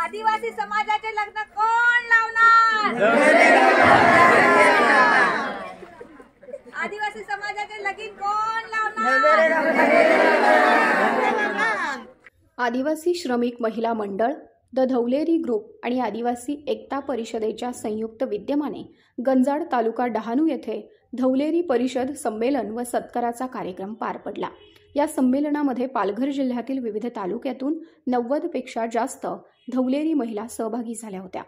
आदिवासी समाजाचे लग्न कोण लावणार? आदिवासी समाजाचे लगीन कोण लावणार? आदिवासी श्रमिक महिला मंडळ, द धवलेरी ग्रुप आणि आदिवासी एकता परिषदेच्या संयुक्त विद्यमाने गंजाड तालुका डहाणू येथे धवलेरी परिषद संमेलन व सत्काराचा कार्यक्रम पार पडला। या संमेलनामध्ये पालघर जिल्ह्यातील विविध तालुक्यातून 90 पेक्षा जास्त धवलेरी महिला सहभागी झाल्या होत्या।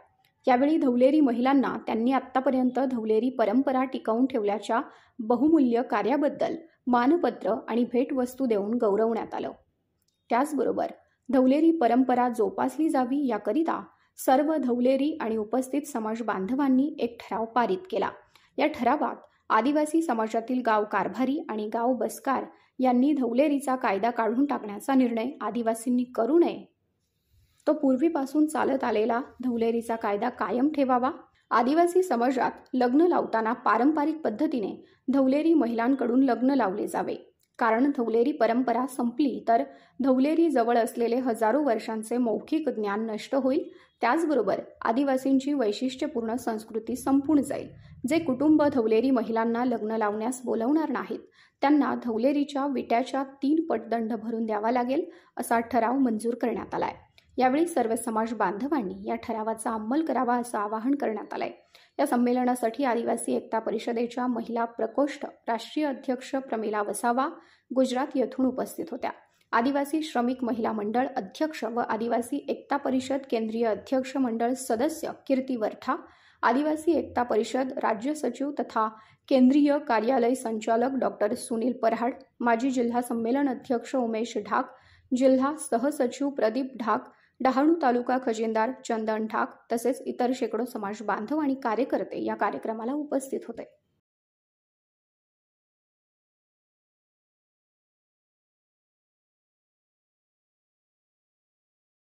यावेळी धवलेरी महिलांना त्यांनी आतापर्यंत धवलेरी परंपरा टिकवून ठेवल्याच्या बहुमूल्य कार्याबद्दल मानपत्र आणि भेटवस्तू देऊन गौरवण्यात आलं। त्याचबरोबर धवलेरी परंपरा जोपासली जावी याकरिता सर्व धवलेरी आणि उपस्थित समाज बांधवांनी एक ठराव पारित केला। या ठरावात आदिवासी समाजातील गाव कारभारी आणि गाव बसकार यांनी धवलेरीचा कायदा काढून टाकण्याचा निर्णय आदिवासींनी करू नये, तो पूर्वीपासून चालत आलेला धवलेरीचा कायदा कायम ठेवावा। आदिवासी समाजात लग्न लावताना पारंपरिक पद्धतीने धवलेरी महिलांकडून लग्न लावले जावे, कारण धवलेरी परंपरा संपली तर धवलेरी जवळ असलेले हजारो वर्षांचे मौखिक ज्ञान नष्ट होईल। त्याचबरोबर आदिवासींची वैशिष्ट्यपूर्ण संस्कृती संपून जाईल। जे कुटुंब धवलेरी महिलांना लग्न लावण्यास बोलवणार नाहीत त्यांना धवलेरीच्या विट्याच्या 3 पट दंड भरून द्यावा लागेल, असा ठराव मंजूर करण्यात आलाय। यावेळी सर्व समाज बांधवांनी या ठरावाचा अंमल करावा असं आवाहन करण्यात आलंय। या संमेलनासाठी आदिवासी एकता परिषदेच्या महिला प्रकोष्ठ राष्ट्रीय अध्यक्ष प्रमिला वसावा गुजरात येथून उपस्थित होत्या। आदिवासी श्रमिक महिला मंडळ अध्यक्ष व आदिवासी एकता परिषद केंद्रीय अध्यक्ष मंडळ सदस्य कीर्ती वरठा, आदिवासी एकता परिषद राज्य सचिव तथा केंद्रीय कार्यालय संचालक डॉक्टर सुनील परहाड, माजी जिल्हा संमेलन अध्यक्ष उमेश ढाक, जिल्हा सहसचिव प्रदीप ढाक, डहाणू तालुका खजिनदार चंदन ढाक तसेच इतर शेकडो समाज बांधव आणि कार्यकर्ते या कार्यक्रमाला उपस्थित होते।